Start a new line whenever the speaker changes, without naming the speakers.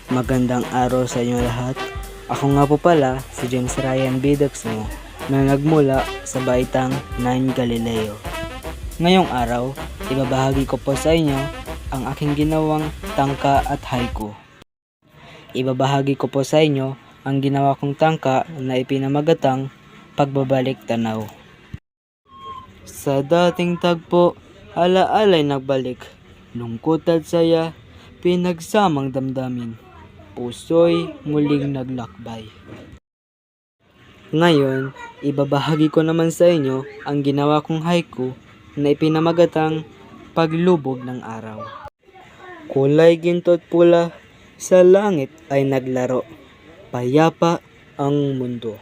Magandang araw sa inyo lahat. Ako nga po pala si James Ryan Bidaxmo na nagmula sa baitang 9 Galileo. Ngayong araw, ibabahagi ko po sa inyo ang aking ginawang tangka at haiku. Ibabahagi ko po sa inyo ang ginawa kong tangka na ipinamagatang pagbabalik tanaw. Sa dating tagpo, ala-alay nagbalik, lungkot at saya, pinagsamang damdamin, puso'y muling naglakbay. Ngayon, ibabahagi ko naman sa inyo ang ginawa kong haiku na ipinamagatang paglubog ng araw. Kulay ginto't pula, sa langit ay naglaro, payapa ang mundo.